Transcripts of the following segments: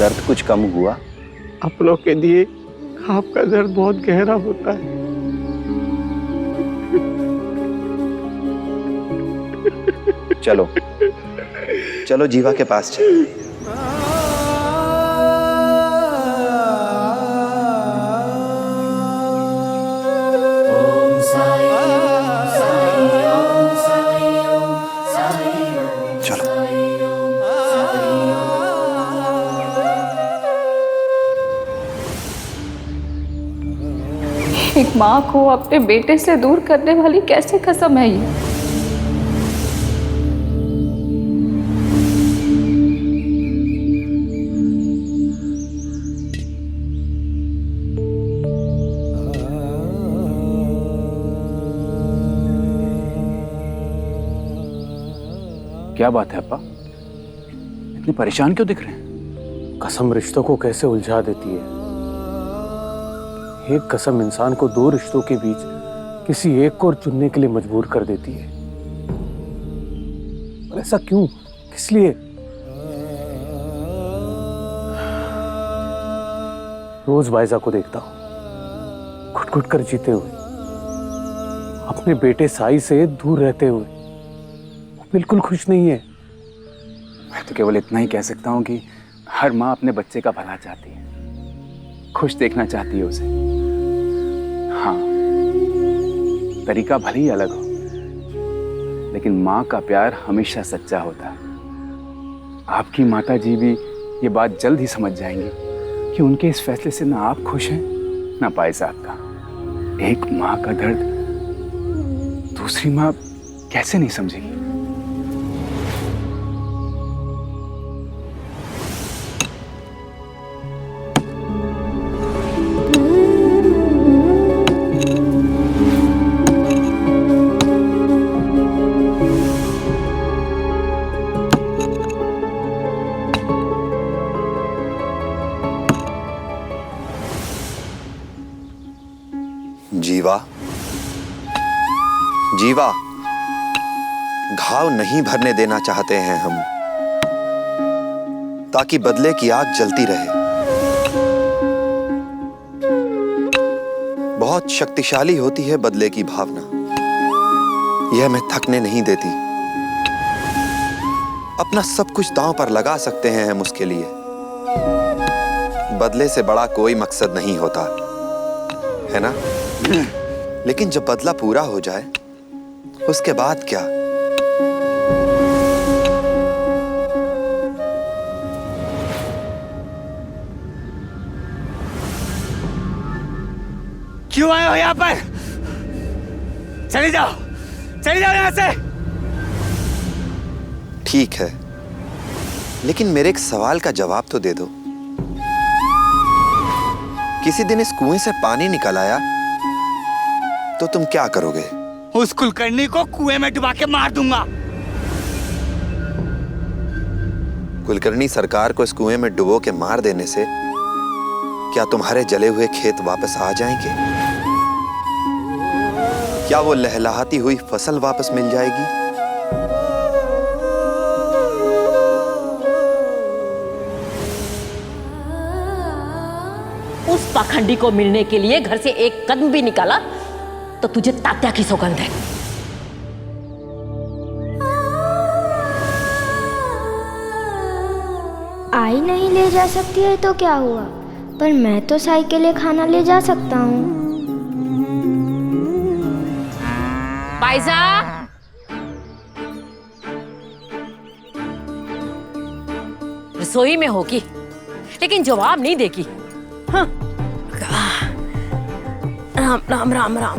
दर्द कुछ कम हुआ? अपनों के लिए आपका दर्द बहुत गहरा होता है। चलो चलो जीवा के पास चलो। एक माँ को अपने बेटे से दूर करने वाली कैसे कसम है ये? क्या बात है अप्पा, इतने परेशान क्यों दिख रहे हैं? कसम रिश्तों को कैसे उलझा देती है। एक कसम इंसान को दो रिश्तों के बीच किसी एक को चुनने के लिए मजबूर कर देती है। और ऐसा क्यों, किस लिए? रोज बायजा को देखता हूं घुट घुट कर जीते हुए, अपने बेटे साई से दूर रहते हुए। वो बिल्कुल खुश नहीं है। मैं तो केवल इतना ही कह सकता हूँ कि हर माँ अपने बच्चे का भला चाहती है, खुश देखना चाहती है उसे। हाँ, तरीका भले ही अलग हो, लेकिन माँ का प्यार हमेशा सच्चा होता है। आपकी माता जी भी ये बात जल्द ही समझ जाएंगी कि उनके इस फैसले से ना आप खुश हैं ना पाई साहब का। एक माँ का दर्द दूसरी माँ कैसे नहीं समझेगी? जीवा, जीवा, घाव नहीं भरने देना चाहते हैं हम, ताकि बदले की आग जलती रहे। बहुत शक्तिशाली होती है बदले की भावना, यह हमें थकने नहीं देती। अपना सब कुछ दांव पर लगा सकते हैं हम उसके लिए। बदले से बड़ा कोई मकसद नहीं होता, है ना? लेकिन जब बदला पूरा हो जाए, उसके बाद क्या? क्यों आए हो यहाँ पर? चले जाओ, चले जाओ यहाँ से। ठीक है, लेकिन मेरे एक सवाल का जवाब तो दे दो। किसी दिन इस कुएं से पानी निकल आया तो तुम क्या करोगे? उस कुलकर्णी को कुएं में डुबा के मार दूंगा। कुलकर्णी सरकार को इस कुएं में डुबो के मार देने से क्या तुम्हारे जले हुए खेत वापस आ जाएंगे? क्या वो लहलहाती हुई फसल वापस मिल जाएगी? उस पाखंडी को मिलने के लिए घर से एक कदम भी निकाला तो तुझे तात्या की सौगंध है। आई नहीं ले जा सकती है तो क्या हुआ, पर मैं तो साई के लिए खाना ले जा सकता हूँ। बाइजा, रसोई में होगी लेकिन जवाब नहीं देगी। हाँ। राम राम राम राम।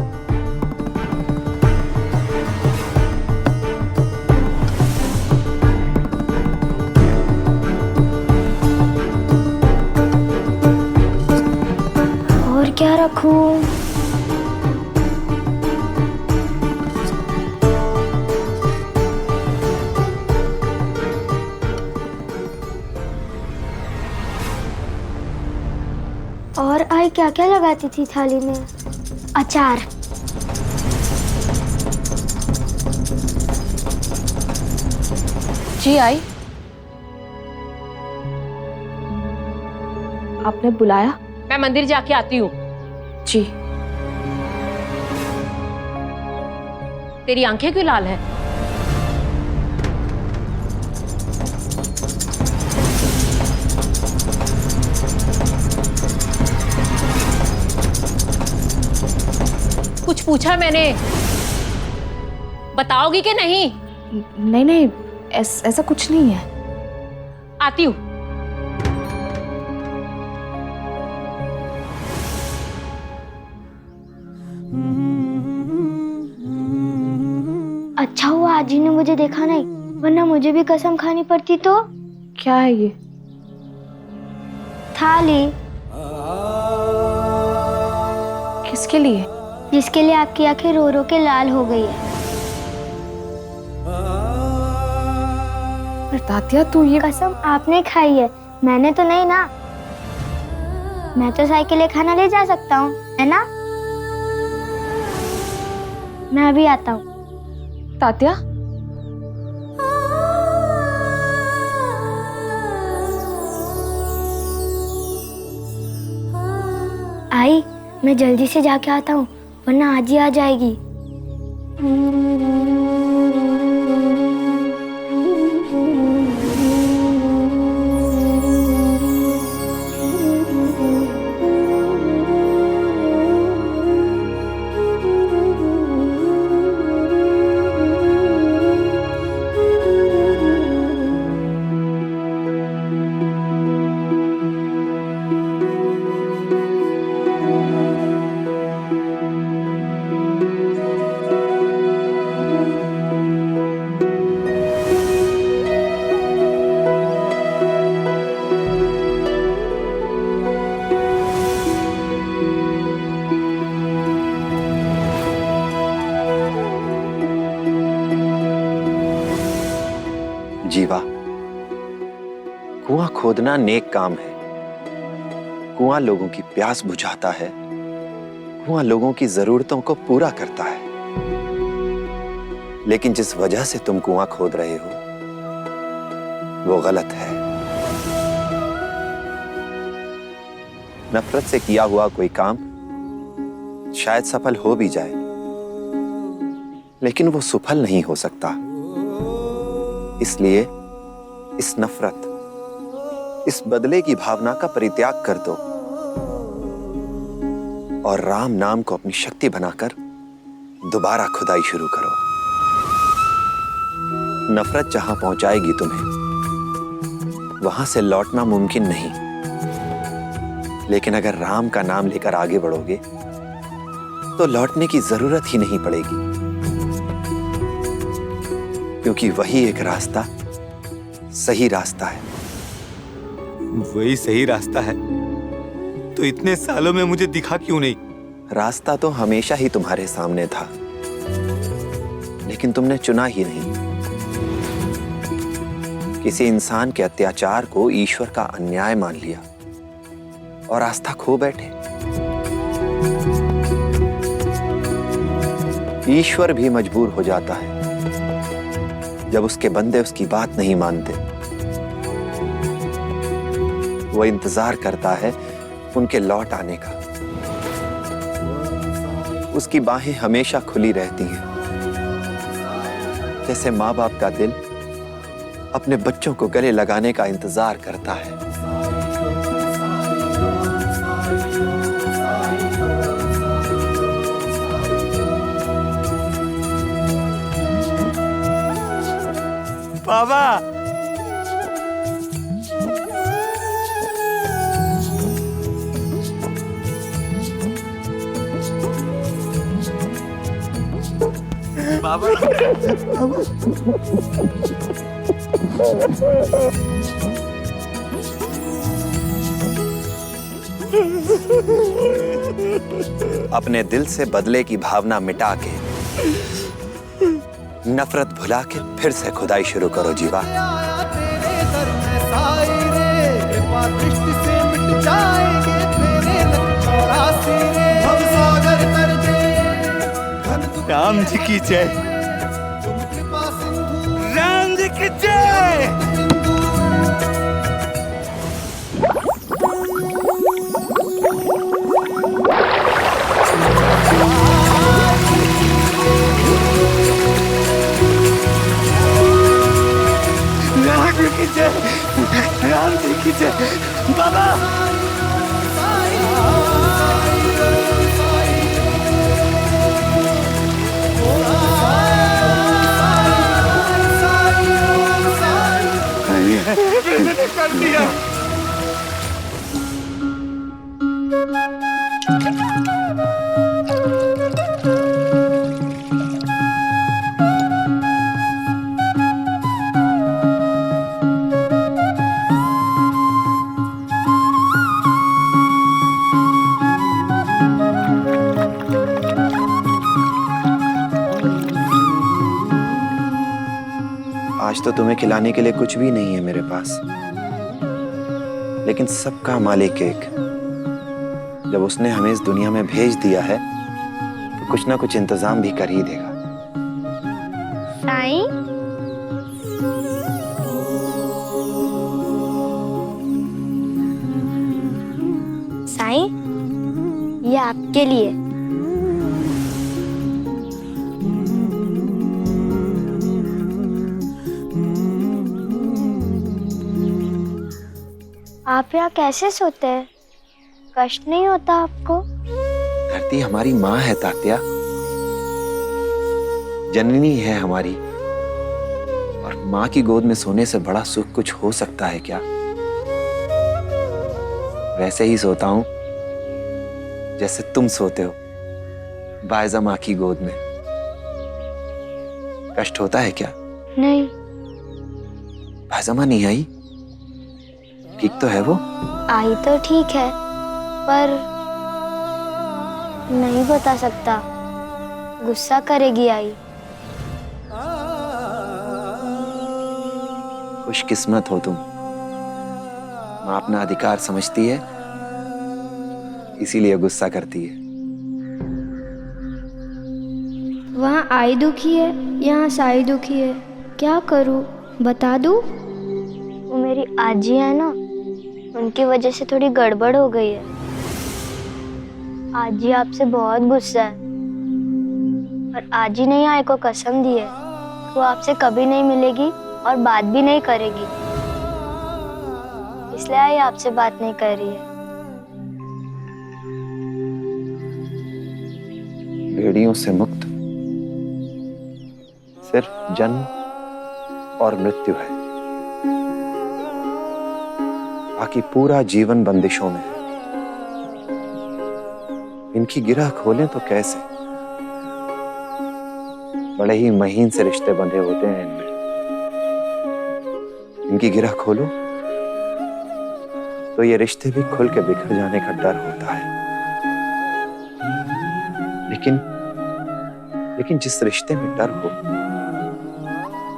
और क्या रखूं? और आई क्या क्या लगाती थी थाली में? अचार। जी आई। आपने बुलाया? मैं मंदिर जाके आती हूँ। जी। तेरी आंखें क्यों लाल है? कुछ पूछा मैंने, बताओगी कि नहीं? नहीं नहीं, ऐसा कुछ नहीं है। आती हूँ। अच्छा हुआ आज ही ने मुझे देखा नहीं, वरना मुझे भी कसम खानी पड़ती। तो क्या है ये? थाली। किसके लिए? जिसके लिए आपकी आंखें रो रो के लाल हो गई है। पर तात्या तू ये कसम आपने खाई है, मैंने तो नहीं ना। मैं तो साई के लिए खाना ले जा सकता हूँ, है ना? मैं अभी आता हूँ। तात्या, आई, मैं जल्दी से जाके आता हूँ, वरना आज ही आ जाएगी। जीवा, कुआं खोदना नेक काम है। कुआं लोगों की प्यास बुझाता है, कुआं लोगों की जरूरतों को पूरा करता है। लेकिन जिस वजह से तुम कुआं खोद रहे हो वो गलत है। नफरत से किया हुआ कोई काम शायद सफल हो भी जाए, लेकिन वो सफल नहीं हो सकता। इसलिए इस नफरत, इस बदले की भावना का परित्याग कर दो और राम नाम को अपनी शक्ति बनाकर दोबारा खुदाई शुरू करो। नफरत जहां पहुंचाएगी तुम्हें, वहां से लौटना मुमकिन नहीं। लेकिन अगर राम का नाम लेकर आगे बढ़ोगे तो लौटने की जरूरत ही नहीं पड़ेगी, क्योंकि वही एक रास्ता सही रास्ता है। वही सही रास्ता है तो इतने सालों में मुझे दिखा क्यों नहीं? रास्ता तो हमेशा ही तुम्हारे सामने था, लेकिन तुमने चुना ही नहीं। किसी इंसान के अत्याचार को ईश्वर का अन्याय मान लिया और आस्था खो बैठे। ईश्वर भी मजबूर हो जाता है जब उसके बंदे उसकी बात नहीं मानते। वो इंतजार करता है उनके लौट आने का। उसकी बाहें हमेशा खुली रहती हैं, जैसे माँ बाप का दिल अपने बच्चों को गले लगाने का इंतजार करता है। बाबा, बाबा, अपने दिल से बदले की भावना मिटा के, नफरत भुला के फिर से खुदाई शुरू करो जीवा। राम जी की जय, राम जी की जय। देखी से बाबा। कर दिया। आज तो तुम्हें खिलाने के लिए कुछ भी नहीं है मेरे पास, लेकिन सबका मालिक एक, जब उसने हमें इस दुनिया में भेज दिया है तो कुछ ना कुछ इंतजाम भी कर ही देगा। साईं, साईं, ये आपके लिए। आप यहाँ कैसे सोते हैं? कष्ट नहीं होता आपको? धरती हमारी माँ है तात्या, जननी है हमारी, और माँ की गोद में सोने से बड़ा सुख कुछ हो सकता है क्या? वैसे ही सोता हूं जैसे तुम सोते हो, बायजा माँ की गोद में। कष्ट होता है क्या? नहीं। बायजा माँ नहीं आई? ठीक तो है वो? आई तो ठीक है, पर नहीं बता सकता, गुस्सा करेगी आई। खुशकिस्मत हो तुम, माँ अपना अधिकार समझती है, इसीलिए गुस्सा करती है। वहाँ आई दुखी है, यहाँ साई दुखी है, क्या करूँ बता दूँ? वो मेरी आजी है ना, उनकी वजह से थोड़ी गड़बड़ हो गई है। आजी आपसे बहुत गुस्सा है, और आजी ने आई को कसम दी है वो आपसे कभी नहीं मिलेगी और बात भी नहीं करेगी, इसलिए आई आपसे बात नहीं कर रही है। बेड़ियों से मुक्त सिर्फ जन्म और मृत्यु है, बाकी पूरा जीवन बंदिशों में है। इनकी गिरह खोलें तो कैसे? बड़े ही महीन से रिश्ते बंधे होते हैं इनमें। इनकी गिरह खोलो तो ये रिश्ते भी खुल के बिखर जाने का डर होता है। लेकिन जिस रिश्ते में डर हो,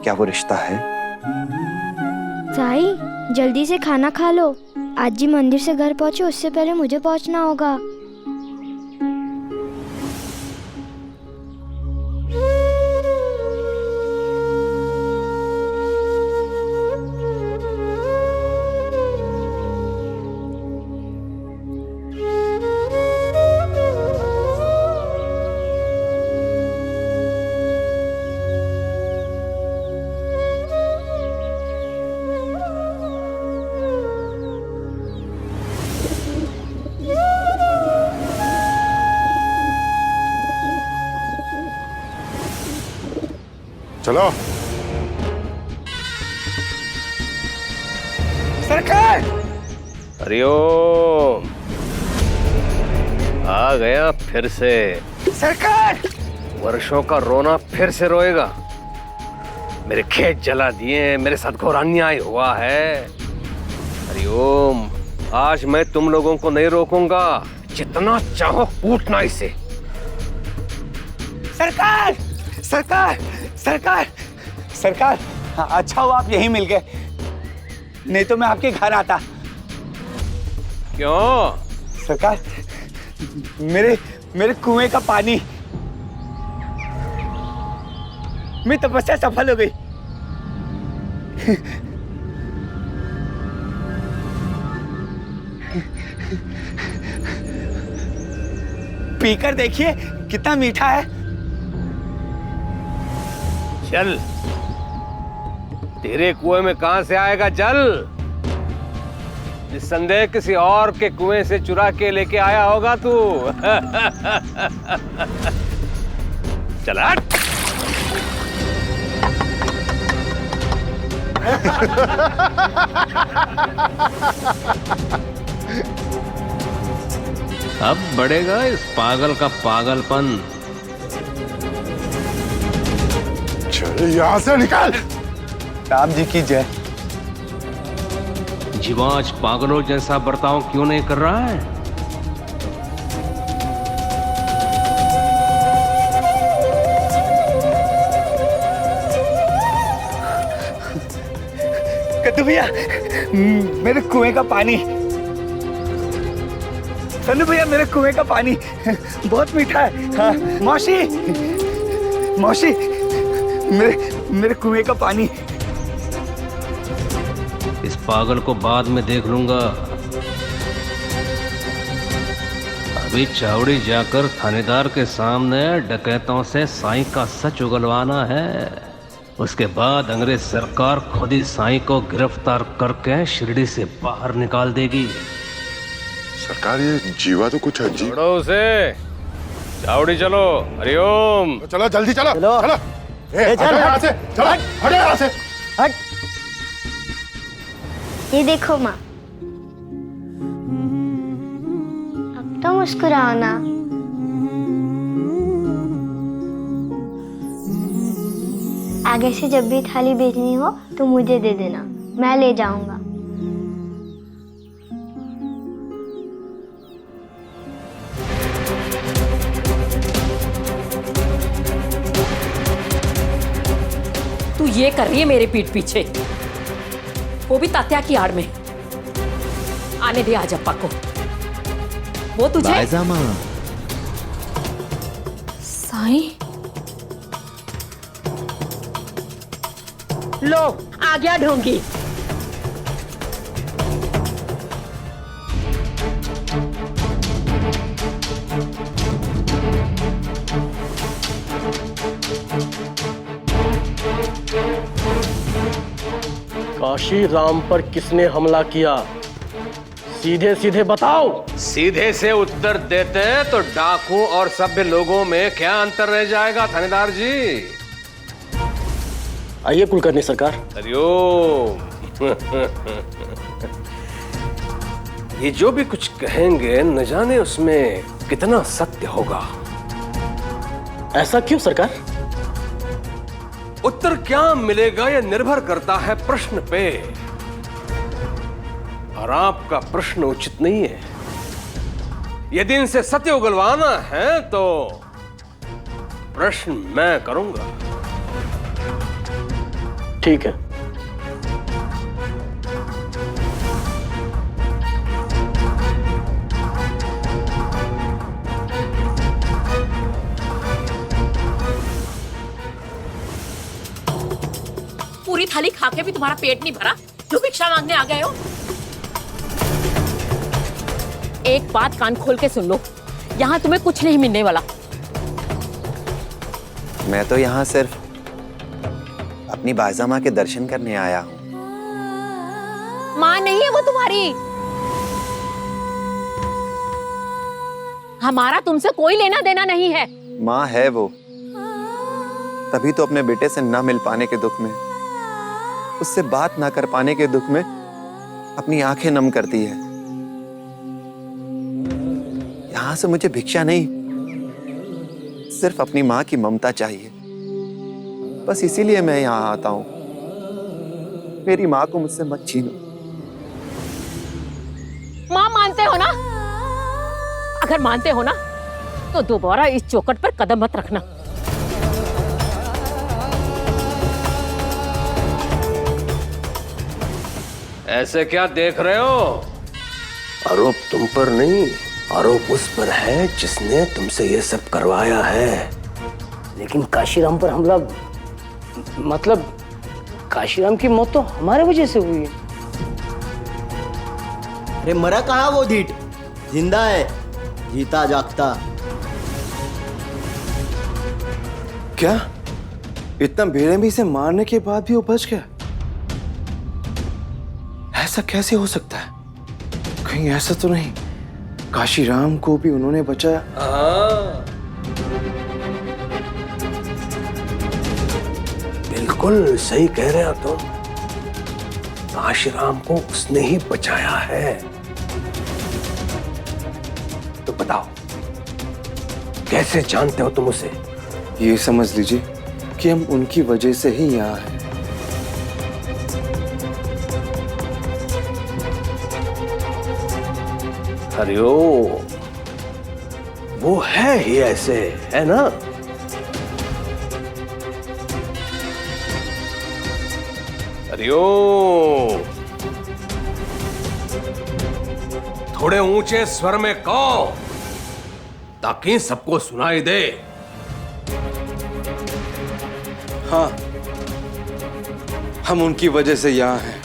क्या वो रिश्ता है? साई, जल्दी से खाना खा लो, आजी मंदिर से घर पहुंचे उससे पहले मुझे पहुंचना होगा। चलो। सरकार! हरिओम, आ गया फिर से। सरकार! वर्षों का रोना फिर से रोएगा। मेरे खेत जला दिए, मेरे साथ घोर अन्याय हुआ है। हरिओम, आज मैं तुम लोगों को नहीं रोकूंगा, जितना चाहो कूटना इसे। सरकार! सरकार! सरकार! सरकार! हाँ, अच्छा हुआ आप यहीं मिल गए, नहीं तो मैं आपके घर आता। क्यों? सरकार, मेरे कुएं का पानी, मेरी तपस्या सफल हो गई। पीकर देखिए कितना मीठा है। जल तेरे कुएं में कहां से आएगा जल? निस्संदेह किसी और के कुएं से चुरा के लेके आया होगा तू। चल हट। अब बढ़ेगा इस पागल का पागलपन। चल यहाँ से निकल। राम जी की जय। जीवांच पागलों जैसा बर्ताव क्यों नहीं कर रहा है? कद्दू भैया, मेरे कुएं का पानी। कन्नू भैया, मेरे कुएं का पानी बहुत मीठा है। हाँ, मौसी, मौसी, मेरे कुएं का पानी। इस पागल को बाद में देख लूंगा। अभी चावड़ी जाकर थानेदार के सामने डकैतों से साईं का सच उगलवाना है। उसके बाद अंग्रेज सरकार खुद ही साईं को गिरफ्तार करके शिरडी से बाहर निकाल देगी। सरकार, ये जीवा तो कुछ अजीब। छोड़ो उसे, चावड़ी चलो। हरिओम। चलो जल्दी चलो। चलो चल यहाँ से। चलो हटो यहाँ से। हट। ये देखो माँ, अब तो मुस्कुराओ ना। आगे से जब भी थाली भेजनी हो तो मुझे दे देना, मैं ले जाऊंगा। तू ये कर रही है मेरे पीठ पीछे, वो भी तात्या की आड़ में। आने दे आज अप्पा को। वो तुझे साईं, लो आ गया ढोंगी। काशी राम पर किसने हमला किया? सीधे सीधे बताओ। सीधे से उत्तर देते तो डाकू और सभ्य लोगों में क्या अंतर रह जाएगा थानेदार जी? आइए कुलकर्णी सरकार। हरिओम। ये जो भी कुछ कहेंगे न जाने उसमें कितना सत्य होगा। ऐसा क्यों सरकार? उत्तर क्या मिलेगा यह निर्भर करता है प्रश्न पे, और आपका प्रश्न उचित नहीं है। यदि इनसे सत्य उगलवाना है तो प्रश्न मैं करूंगा। ठीक है। पूरी थाली खा के भी तुम्हारा पेट नहीं भरा, जो भिक्षा मांगने आ गए हो। एक बात कान खोल के सुन लो, यहाँ तुम्हें कुछ नहीं मिलने वाला। मैं तो यहाँ सिर्फ अपनी बायजा माँ के दर्शन करने आया हूँ। माँ नहीं है वो तुम्हारी। हमारा तुमसे कोई लेना देना नहीं है। माँ है वो, तभी तो अपने बेटे से ना मिल पाने के दुख में, उससे बात ना कर पाने के दुख में अपनी आंखें नम करती है। यहां से मुझे भिक्षा नहीं, सिर्फ अपनी माँ की ममता चाहिए। बस इसीलिए मैं यहां आता हूं। मेरी माँ को मुझसे मत छीनो। माँ मानते हो ना? अगर मानते हो ना तो दोबारा इस चौखट पर कदम मत रखना। ऐसे क्या देख रहे हो? आरोप तुम पर नहीं, आरोप उस पर है जिसने तुमसे ये सब करवाया है। लेकिन काशीराम पर हमला, मतलब काशीराम की मौत तो हमारे वजह से हुई है। अरे मरा कहाँ वो ढीठ? जिंदा है, जीता जागता। क्या इतना बेरहमी से मारने के बाद भी वो बच गया? ऐसा कैसे हो सकता है? कहीं ऐसा तो नहीं काशीराम को भी उन्होंने बचाया? बिल्कुल सही कह रहे हो तुम। काशीराम को उसने ही बचाया है। तो बताओ कैसे जानते हो तुम उसे? ये समझ लीजिए कि हम उनकी वजह से ही यहाँ हैं। हरिओम, वो है ही ऐसे, है ना? हरिओम, थोड़े ऊंचे स्वर में कहो ताकि सबको सुनाई दे। हाँ, हम उनकी वजह से यहाँ हैं।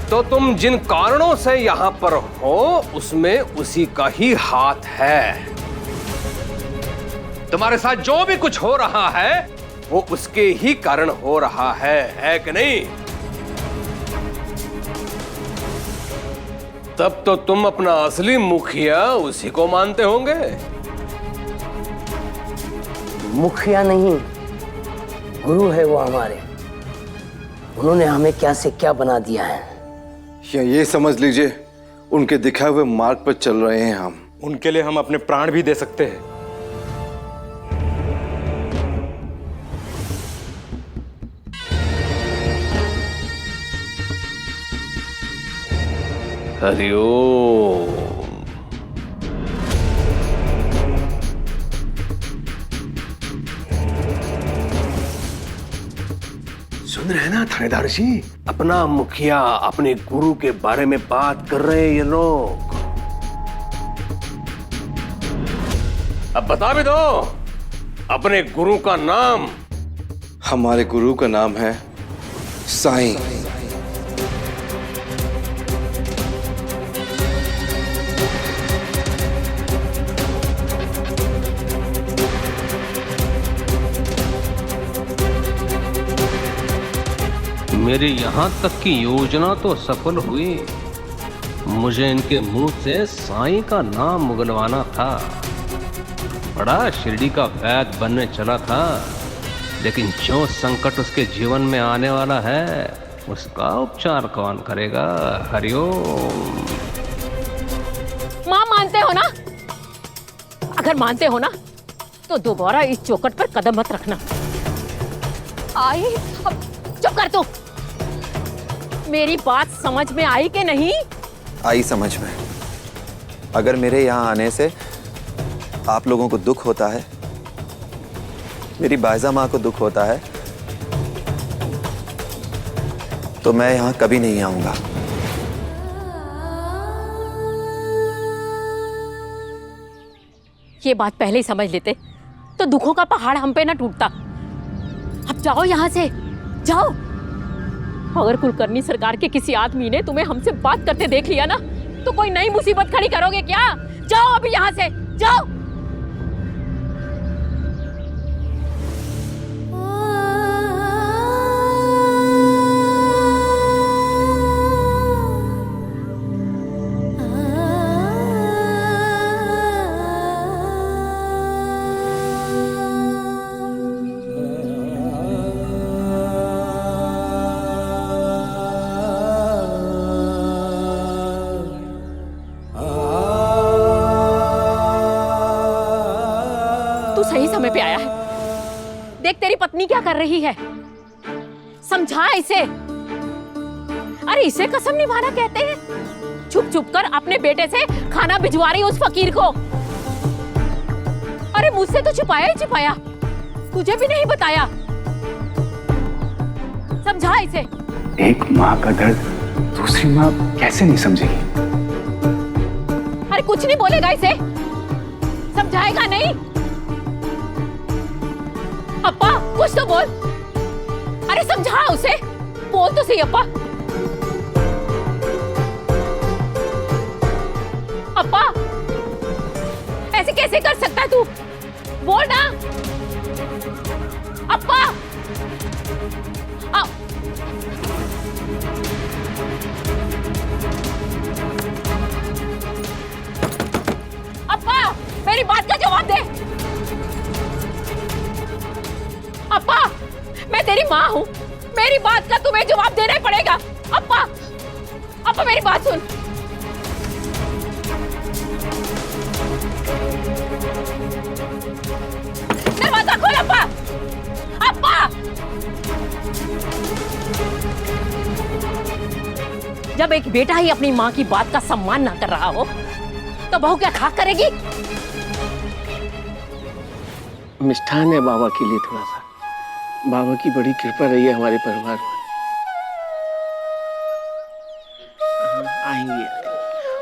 तो तुम जिन कारणों से यहां पर हो उसमें उसी का ही हाथ है। तुम्हारे साथ जो भी कुछ हो रहा है वो उसके ही कारण हो रहा है कि नहीं? तब तो तुम अपना असली मुखिया उसी को मानते होंगे। मुखिया नहीं, गुरु है वो हमारे। उन्होंने हमें क्या से क्या बना दिया है। या ये समझ लीजिए उनके दिखाए हुए मार्ग पर चल रहे हैं हम। उनके लिए हम अपने प्राण भी दे सकते हैं। हरिओम। सुन रहे ना थानेदार जी, अपना मुखिया अपने गुरु के बारे में बात कर रहे हैं ये लोग। अब बता भी दो अपने गुरु का नाम। हमारे गुरु का नाम है साईं। मेरी यहां तक की योजना तो सफल हुई। मुझे इनके मुंह से साईं का नाम मुगलवाना था। बड़ा शिरडी का वैद बनने चला था, लेकिन जो संकट उसके जीवन में आने वाला है उसका उपचार कौन करेगा? हरिओम। मां, मानते हो ना? अगर मानते हो ना तो दोबारा इस चौखट पर कदम मत रखना। आई, अब चुप कर तू। मेरी बात समझ में आई कि नहीं? आई समझ में। अगर मेरे यहाँ आने से आप लोगों को दुख होता है, मेरी बायजा माँ को दुख होता है, तो मैं यहाँ कभी नहीं आऊंगा। ये बात पहले ही समझ लेते तो दुखों का पहाड़ हम पे ना टूटता। अब जाओ यहाँ से, जाओ। अगर कुलकर्णी सरकार के किसी आदमी ने तुम्हें हमसे बात करते देख लिया ना तो कोई नई मुसीबत खड़ी करोगे क्या? जाओ अभी यहाँ से, जाओ। सही समय पे आया है। देख तेरी पत्नी क्या कर रही है, समझा इसे। अरे इसे कसम निभाना कहते हैं। छुप छुप कर अपने बेटे से खाना भिजवा रही उस फकीर को। अरे मुझसे तो छुपाया ही छुपाया, तुझे भी नहीं बताया। समझा इसे। एक माँ का दर्द दूसरी माँ कैसे नहीं समझेगी? अरे कुछ नहीं बोलेगा इसे, समझाएगा नहीं। अप्पा कुछ तो बोल। अरे समझा उसे, बोल तो सही अप्पा। अप्पा ऐसे कैसे कर सकता है तू? बोल ना अप्पा। आओ। अप्पा, मेरी बात का जवाब दे। अप्पा, मैं तेरी माँ हूँ, मेरी बात का तुम्हें जवाब देना ही पड़ेगा। अप्पा, अप्पा मेरी बात सुन। दरवाजा खोल अप्पा। अप्पा, जब एक बेटा ही अपनी माँ की बात का सम्मान ना कर रहा हो तो बहू क्या खाक करेगी? मिष्ठान है बाबा के लिए थोड़ा सा। बाबा की बड़ी कृपा रही है हमारे परिवार में। आएंगे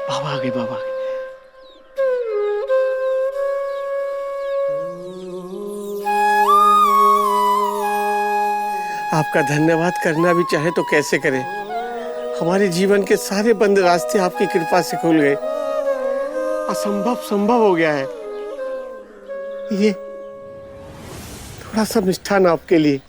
बाबा आगे, बाबा आगे। आपका धन्यवाद करना भी चाहे तो कैसे करें। हमारे जीवन के सारे बंद रास्ते आपकी कृपा से खुल गए। असंभव संभव हो गया है। ये थोड़ा सा मिष्ठान आपके लिए।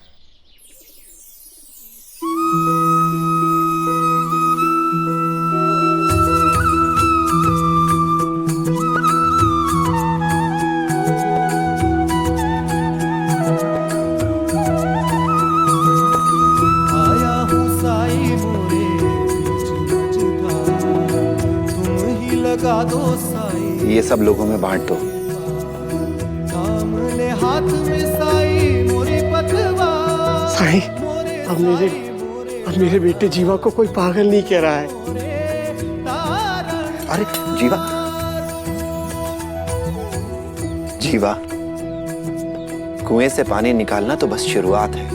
आया हूँ साई मोरे बीच मझधार, तुम ही लगा दो साई। ये सब लोगों में बांट दो। थाम ले हाथ में साई मोरी पतवा। साईं, अब मेरे बेटे जीवा को कोई पागल नहीं कह रहा है। अरे जीवा, जीवा, कुएं से पानी निकालना तो बस शुरुआत है।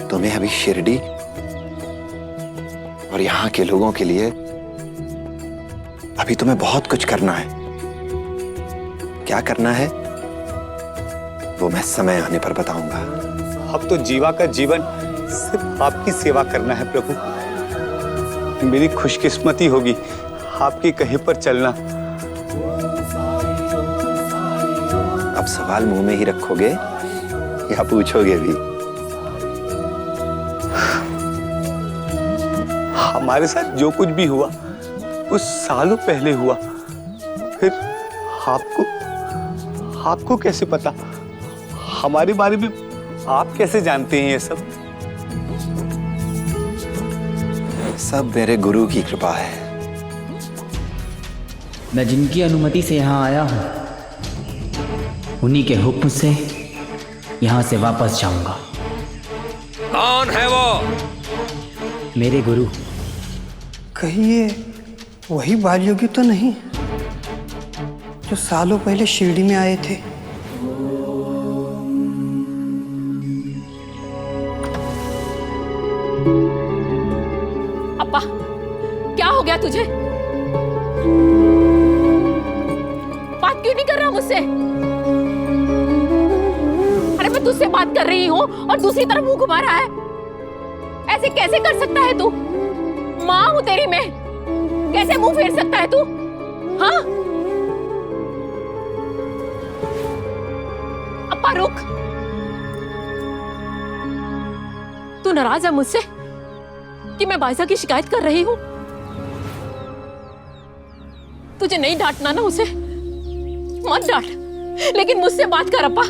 तुम्हें अभी शिरडी और यहाँ के लोगों के लिए अभी तुम्हें बहुत कुछ करना है। क्या करना है वो मैं समय आने पर बताऊंगा। अब तो जीवा का जीवन सिर्फ आपकी सेवा करना है प्रभु। मेरी खुशकिस्मती होगी आपके कहे पर चलना। अब सवाल मुंह में ही रखोगे या पूछोगे भी? हमारे साथ जो कुछ भी हुआ उस सालों पहले हुआ। फिर आपको कैसे पता? हमारे बारे में आप कैसे जानते हैं ये सब? सब मेरे गुरु की कृपा है। मैं जिनकी अनुमति से यहाँ आया हूँ, उन्हीं के हुक्म से यहाँ से वापस जाऊंगा। कौन है वो? मेरे गुरु। कहीं ये वही बालयोगी तो नहीं जो सालों पहले शिरडी में आए थे? अप्पा, क्या हो गया तुझे? बात क्यों नहीं कर रहा मुझसे? अरे मैं तुझसे बात कर रही हूँ और दूसरी तरफ मुंह घुमा रहा है। ऐसे कैसे कर सकता है तू? माँ हूं तेरी मैं, कैसे मुंह फेर सकता है तू? हाँ अप्पा रुक। तू नाराज है मुझसे कि मैं बाइजा की शिकायत कर रही हूं? तुझे नहीं डांटना ना उसे, मत डांट, लेकिन मुझसे बात कर अप्पा।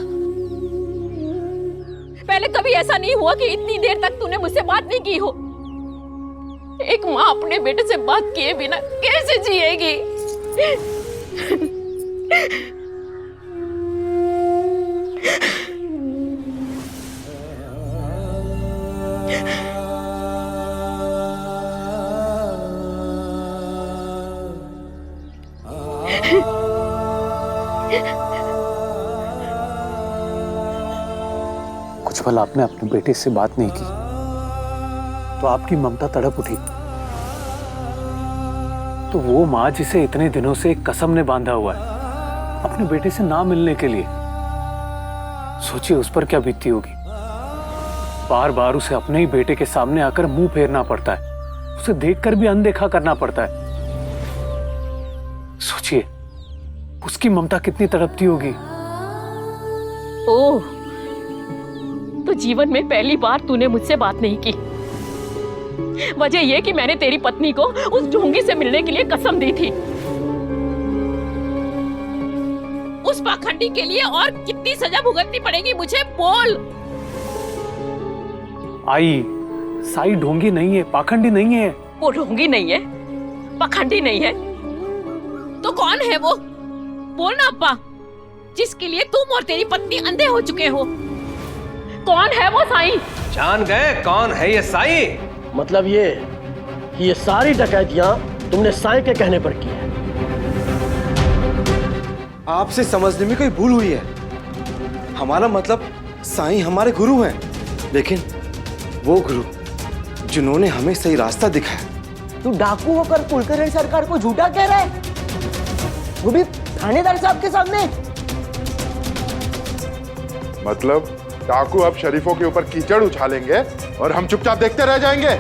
पहले कभी ऐसा नहीं हुआ कि इतनी देर तक तूने मुझसे बात नहीं की हो। एक माँ अपने बेटे से बात किए बिना कैसे जिएगी? कुछ पल आपने अपने बेटे से बात नहीं की तो आपकी ममता तड़प उठी। तो वो माँ जिसे इतने दिनों से एक कसम ने बांधा हुआ है अपने बेटे से ना मिलने के लिए, सोचिए उस पर क्या बीतती होगी। बार बार उसे अपने ही बेटे के सामने आकर मुंह फेरना पड़ता है, उसे देखकर भी अनदेखा करना पड़ता है। सोचिए उसकी ममता कितनी तड़पती होगी। ओह, तो जीवन में पहली बार तूने मुझसे बात नहीं की। वजह यह कि मैंने तेरी पत्नी को उस ढोंगी से मिलने के लिए कसम दी थी। उस पाखंडी के लिए और कितनी सजा भुगतनी पड़ेगी मुझे, बोल। आई, साई ढोंगी नहीं है, पाखंडी नहीं है। वो ढोंगी नहीं है, पाखंडी नहीं है, तो कौन है वो? बोल ना अप्पा, जिसके लिए तुम और तेरी पत्नी अंधे हो चुके हो। कौन है वो साई? जान गए कौन है ये साई? मतलब ये कि ये सारी डकैतियां तुमने साई के कहने पर की है। आपसे समझने में कोई भूल हुई है। हमारा मतलब साईं हमारे गुरु हैं, लेकिन वो गुरु जिन्होंने हमें सही रास्ता दिखाया। तू डाकू होकर कुलकर्णी सरकार को झूठा कह रहा है, वो भी थानेदार साहब के सामने। मतलब डाकू अब शरीफों के ऊपर कीचड़ उछालेंगे और हम चुपचाप देखते रह जाएंगे।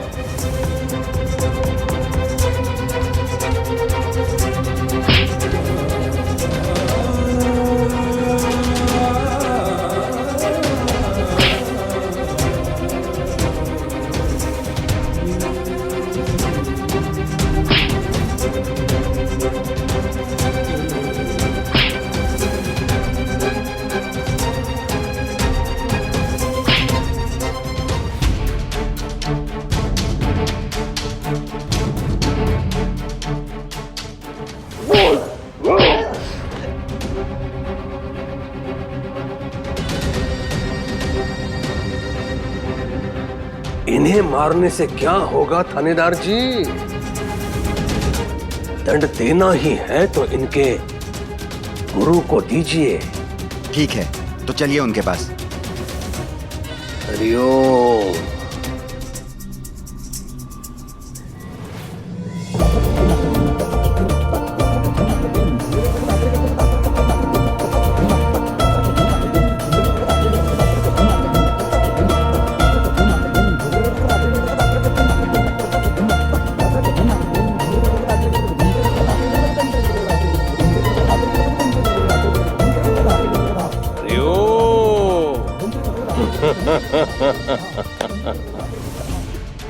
इन्हें मारने से क्या होगा थानेदार जी? दंड देना ही है तो इनके गुरु को दीजिए। ठीक है, तो चलिए उनके पास। हरिओम।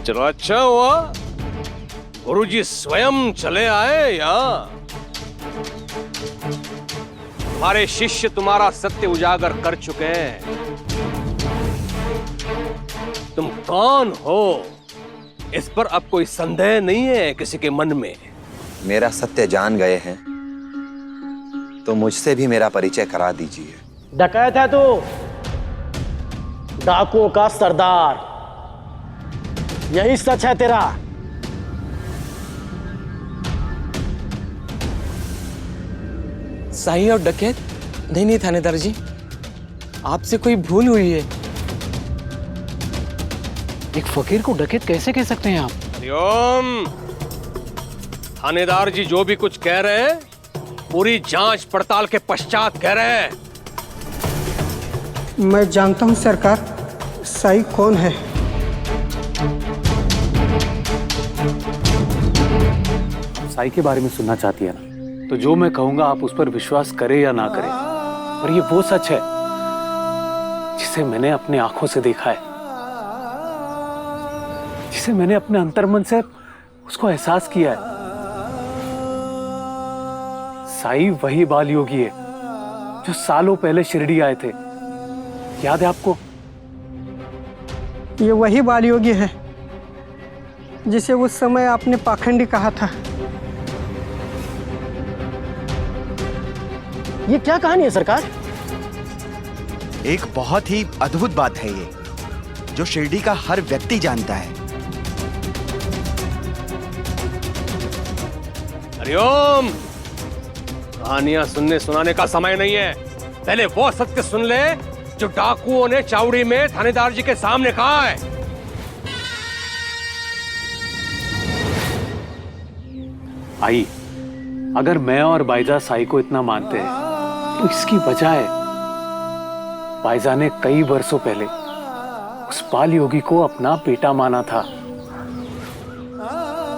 चलो अच्छा हुआ गुरुजी स्वयं चले आए यहाँ। हमारे शिष्य तुम्हारा सत्य उजागर कर चुके हैं। तुम कौन हो इस पर अब कोई संदेह नहीं है किसी के मन में। मेरा सत्य जान गए हैं तो मुझसे भी मेरा परिचय करा दीजिए। डकैत है तू, डाकुओं का सरदार, यही सच है तेरा? साई और डकैत नहीं, नहीं थानेदार जी, आपसे कोई भूल हुई है। एक फकीर को डकैत कैसे कह सकते हैं आप? हरिओम। थानेदार जी जो भी कुछ कह रहे हैं पूरी जांच पड़ताल के पश्चात कह रहे हैं। मैं जानता हूँ सरकार, साई कौन है। साई के बारे में सुनना चाहती है ना, तो जो मैं कहूंगा आप उस पर विश्वास करें या ना करें, पर ये वो सच है जिसे मैंने अपने आंखों से देखा है, जिसे मैंने अपने अंतर्मन से उसको एहसास किया है। साई वही बाल योगी है जो सालों पहले शिरडी आए थे, याद है आपको? ये वही बाल योगी है जिसे उस समय आपने पाखंडी कहा था। ये क्या कहानी है सरकार? एक बहुत ही अद्भुत बात है ये, जो शिरडी का हर व्यक्ति जानता है। हरिओम। कहानियां सुनने सुनाने का समय नहीं है, पहले वो सत्य सुन ले जो डाकुओं ने चावड़ी में थानेदार जी के सामने कहा है। आई, अगर मैं और बाईजा साई को इतना मानते हैं तो इसकी वजह है बाईजा ने कई वर्षों पहले उस बाल योगी को अपना बेटा माना था,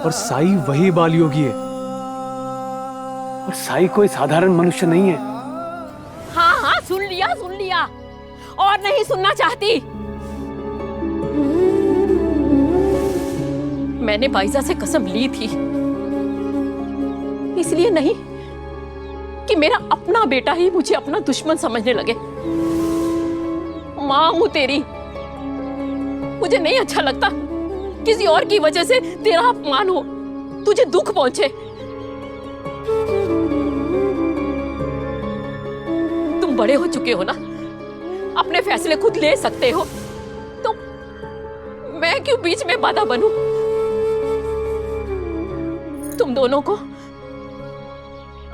और साई वही बाल योगी है। और साई कोई साधारण मनुष्य नहीं है। हाँ हाँ, सुन लिया और नहीं सुनना चाहती। मैंने बाइजा से कसम ली थी, इसलिए नहीं कि मेरा अपना बेटा ही मुझे अपना दुश्मन समझने लगे। मां हूं तेरी, मुझे नहीं अच्छा लगता किसी और की वजह से तेरा अपमान हो, तुझे दुख पहुंचे। तुम बड़े हो चुके हो ना, अपने फैसले खुद ले सकते हो, तो मैं क्यों बीच में बाधा बनूं? तुम दोनों को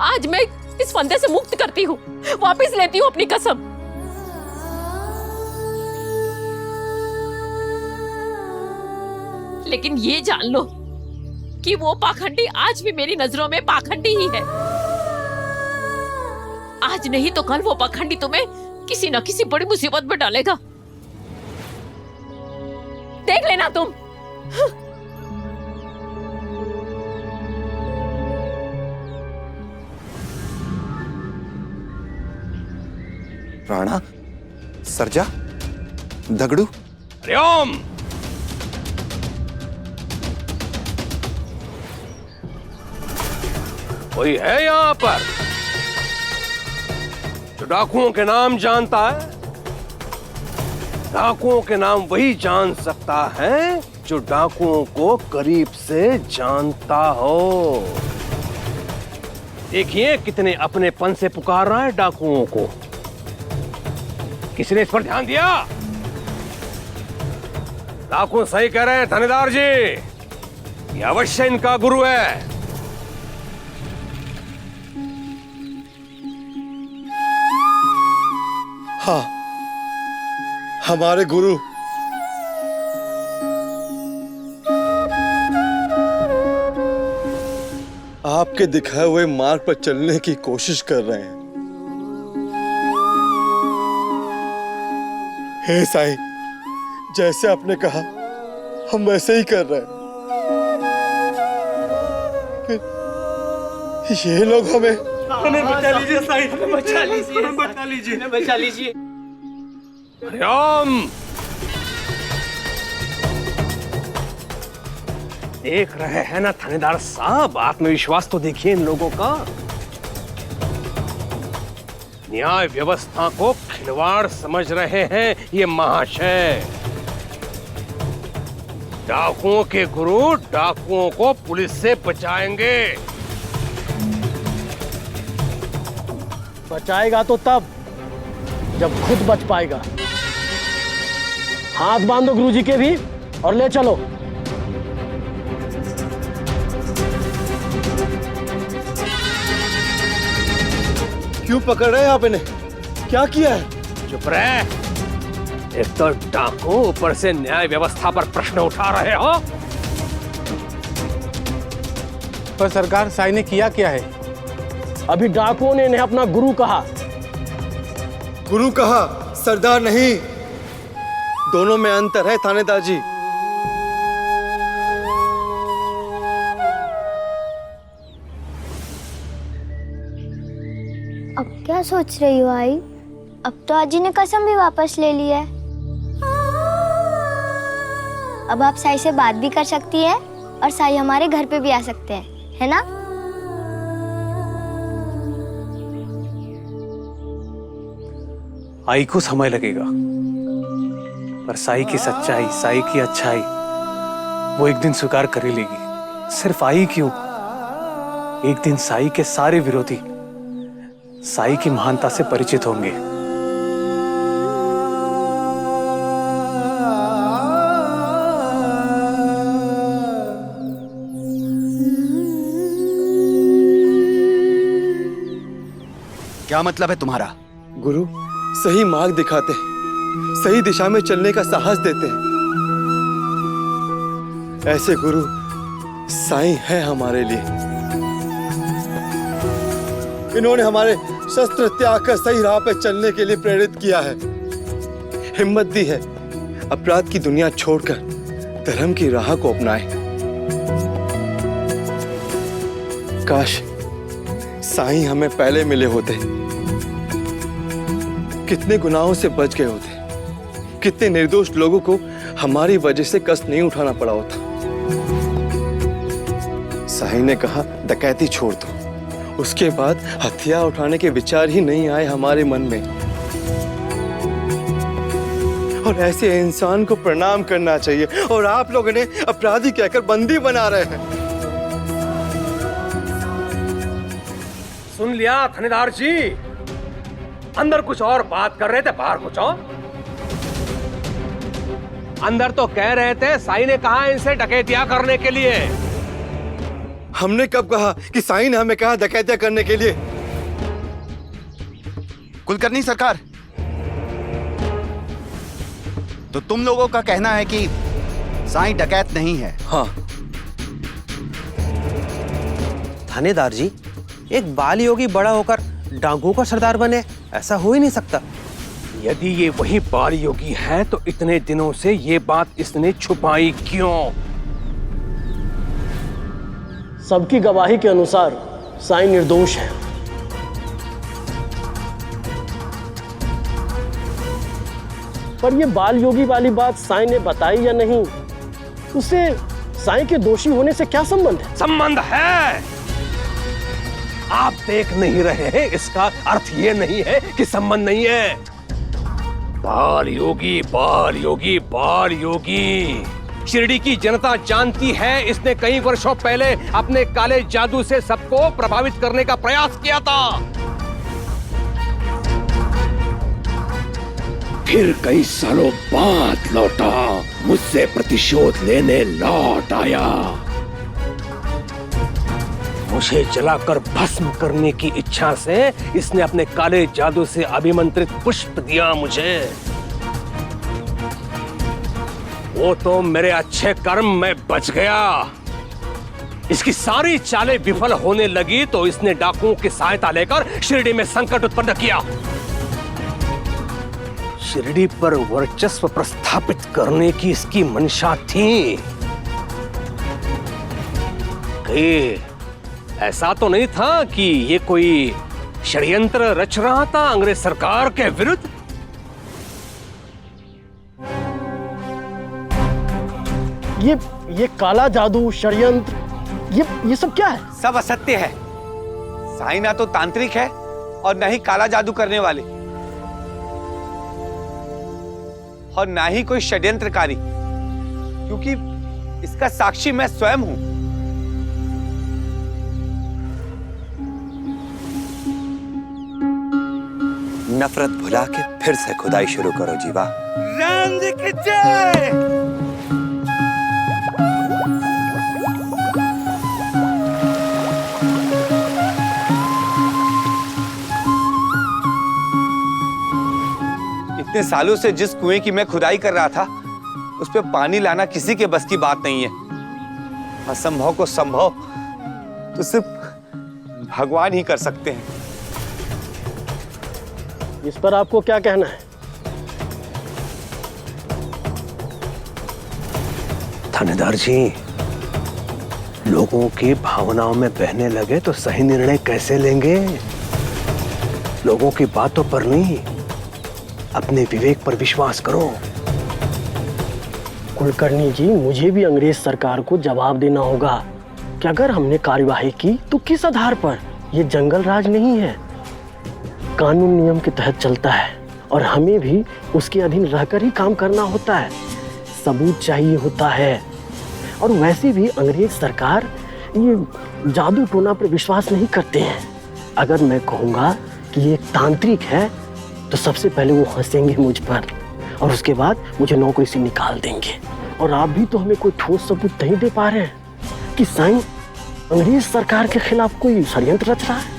आज मैं इस फंदे से मुक्त करती हूँ, वापस लेती हूँ अपनी कसम। लेकिन ये जान लो कि वो पाखंडी आज भी मेरी नजरों में पाखंडी ही है। आज नहीं तो कल वो पाखंडी तुम्हें किसी न किसी बड़ी मुसीबत में डालेगा, देख लेना तुम। राणा, सरजा, दगड़ू, हरिओम। कोई है यहां पर जो डाकुओं के नाम जानता है? डाकुओं के नाम वही जान सकता है जो डाकुओं को करीब से जानता हो। देखिए कितने अपनेपन से पुकार रहा है डाकुओं को। किसी ने इस पर ध्यान दिया? डाकू सही कह रहे हैं थानेदार जी, ये अवश्य इनका गुरु है। हाँ, हमारे गुरु। आपके दिखाए हुए मार्ग पर चलने की कोशिश कर रहे हैं। हे साईं, जैसे आपने कहा हम वैसे ही कर रहे हैं। फिर ये लोग हमें बचा लीजिए साईं, हमें बचा लीजिए, हमें बचा लीजिए, हमें बचा लीजिए। हरिओम। देख रहे हैं ना थानेदार साहब, आत्मविश्वास तो देखिए इन लोगों का। न्याय व्यवस्था को खिलवाड़ समझ रहे हैं ये महाशय। डाकुओं के गुरु डाकुओं को पुलिस से बचाएंगे। बचाएगा तो तब जब खुद बच पाएगा। हाथ बांधो गुरुजी के भी और ले चलो। क्यों पकड़ रहे हैं आप इन्हें? क्या किया है? चुप रहे। एक तो डाकू, ऊपर से न्याय व्यवस्था पर प्रश्न उठा रहे हो। पर सरकार, साईं ने किया क्या है? अभी डाकुओं ने इन्हें अपना गुरु कहा। गुरु कहा, सरदार नहीं। दोनों में अंतर है थानेदार जी। अब क्या सोच रही हो आई? अब तो आजी ने कसम भी वापस ले ली है। अब आप साई से बात भी कर सकती है और साई हमारे घर पे भी आ सकते हैं, है ना? आई को समय लगेगा, पर साई की सच्चाई, साई की अच्छाई वो एक दिन स्वीकार कर ही लेगी। सिर्फ आई क्यों, एक दिन साई के सारे विरोधी साई की महानता से परिचित होंगे। क्या मतलब है तुम्हारा? गुरु सही मार्ग दिखाते हैं, सही दिशा में चलने का साहस देते हैं। ऐसे गुरु साईं है हमारे लिए। इन्होंने हमारे शस्त्र त्याग कर सही राह पे चलने के लिए प्रेरित किया है, हिम्मत दी है अपराध की दुनिया छोड़कर धर्म की राह को अपनाए। काश साईं हमें पहले मिले होते, कितने गुनाहों से बच गए होते, कितने निर्दोष लोगों को हमारी वजह से कष्ट नहीं उठाना पड़ा होता। साईं ने कहा डकैती छोड़ दो। उसके बाद हथियार उठाने के विचार ही नहीं आए हमारे मन में। और ऐसे इंसान को प्रणाम करना चाहिए, और आप लोगों ने अपराधी कहकर बंदी बना रहे हैं। सुन लिया थानेदार जी, अंदर कुछ और बात कर रहे थे, बाहर कुछ और। अंदर तो कह रहे थे साईं ने कहा इनसे डकैतियां करने के लिए। हमने कब कहा कि साईं ने हमें कहा डकैतियां करने के लिए? कुलकर्णी सरकार, तो तुम लोगों का कहना है कि साईं डकैत नहीं है? हाँ। थानेदार जी, एक बाल योगी बड़ा होकर डाकुओं का सरदार बने, ऐसा हो ही नहीं सकता। यदि ये वही बाल योगी है तो इतने दिनों से ये बात इसने छुपाई क्यों? सबकी गवाही के अनुसार साईं निर्दोष है। पर ये बाल योगी वाली बात साईं ने बताई या नहीं, उससे साईं के दोषी होने से क्या संबंध है? संबंध है। आप देख नहीं रहे हैं, इसका अर्थ ये नहीं है कि संबंध नहीं है। बाल योगी, बाल योगी, बाल योगी। शिरडी की जनता जानती है इसने कई वर्षों पहले अपने काले जादू से सबको प्रभावित करने का प्रयास किया था। फिर कई सालों बाद लौटा, मुझसे प्रतिशोध लेने लौट आया। मुझे जलाकर भस्म करने की इच्छा से इसने अपने काले जादू से अभिमंत्रित पुष्प दिया मुझे। वो तो मेरे अच्छे कर्म में बच गया। इसकी सारी चालें विफल होने लगी तो इसने डाकुओं की सहायता लेकर शिरडी में संकट उत्पन्न किया। शिरडी पर वर्चस्व प्रस्थापित करने की इसकी मंशा थी। ऐसा तो नहीं था कि ये कोई षड्यंत्र रच रहा था अंग्रेज सरकार के विरुद्ध? ये काला जादू, षड्यंत्र, ये सब क्या है? सब असत्य है। साईं ना तो तांत्रिक है और ना ही काला जादू करने वाले, और ना ही कोई षड्यंत्रकारी, क्योंकि इसका साक्षी मैं स्वयं हूं। नफरत भुला के फिर से खुदाई शुरू करो जीवा। राम जी की जय। इतने सालों से जिस कुएं की मैं खुदाई कर रहा था, उस पे पानी लाना किसी के बस की बात नहीं है। असंभव को संभव तो सिर्फ भगवान ही कर सकते हैं। इस पर आपको क्या कहना है? थानेदार जी, लोगों की भावनाओं में बहने लगे तो सही निर्णय कैसे लेंगे? लोगों की बातों पर नहीं, अपने विवेक पर विश्वास करो। कुलकर्णी जी, मुझे भी अंग्रेज सरकार को जवाब देना होगा कि अगर हमने कार्यवाही की तो किस आधार पर? ये जंगल राज नहीं है, कानून नियम के तहत चलता है और हमें भी उसके अधीन रहकर ही काम करना होता है। सबूत चाहिए होता है। और वैसे भी अंग्रेज सरकार ये जादू टोना पर विश्वास नहीं करते हैं। अगर मैं कहूँगा कि ये एक तांत्रिक है तो सबसे पहले वो हंसेंगे मुझ पर और उसके बाद मुझे नौकरी से निकाल देंगे। और आप भी तो हमें कोई ठोस सबूत नहीं दे पा रहे हैं कि साईं अंग्रेज सरकार के खिलाफ कोई षड्यंत्र रच रहा है।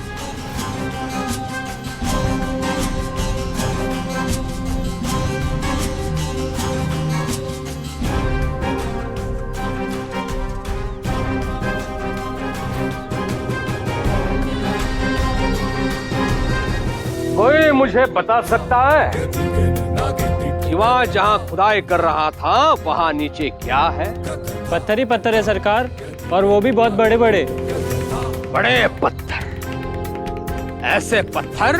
कोई मुझे बता सकता है जीवा जहाँ खुदाई कर रहा था वहाँ नीचे क्या है? पत्थर ही पत्थर है सरकार, और वो भी बहुत बड़े बड़े। बड़े पत्थर? ऐसे पत्थर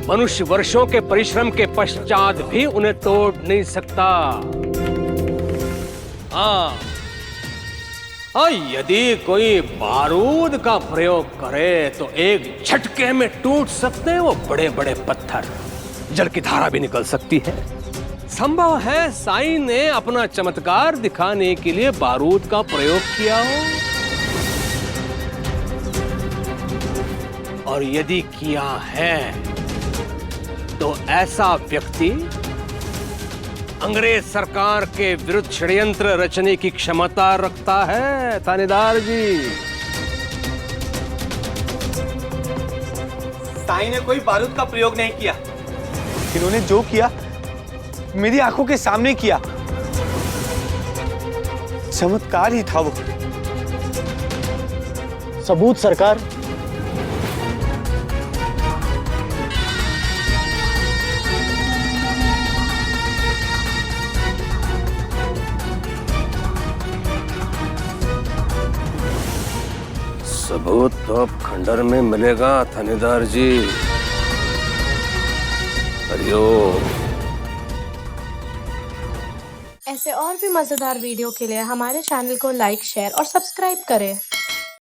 मनुष्य वर्षों के परिश्रम के पश्चात भी उन्हें तोड़ नहीं सकता। हाँ, और यदि कोई बारूद का प्रयोग करे तो एक झटके में टूट सकते हैं वो बड़े बड़े पत्थर, जल की धारा भी निकल सकती है। संभव है साईं ने अपना चमत्कार दिखाने के लिए बारूद का प्रयोग किया हो, और यदि किया है तो ऐसा व्यक्ति अंग्रेज सरकार के विरुद्ध षड्यंत्र रचने की क्षमता रखता है। थानेदार जी, साईं ने कोई बारूद का प्रयोग नहीं किया। इन्होंने जो किया मेरी आंखों के सामने किया। चमत्कार ही था वो। सबूत सरकार। सबूत तो अब खंडर में मिलेगा थानेदार जी। हरिओम। ऐसे और भी मजेदार वीडियो के लिए हमारे चैनल को लाइक, शेयर और सब्सक्राइब करें।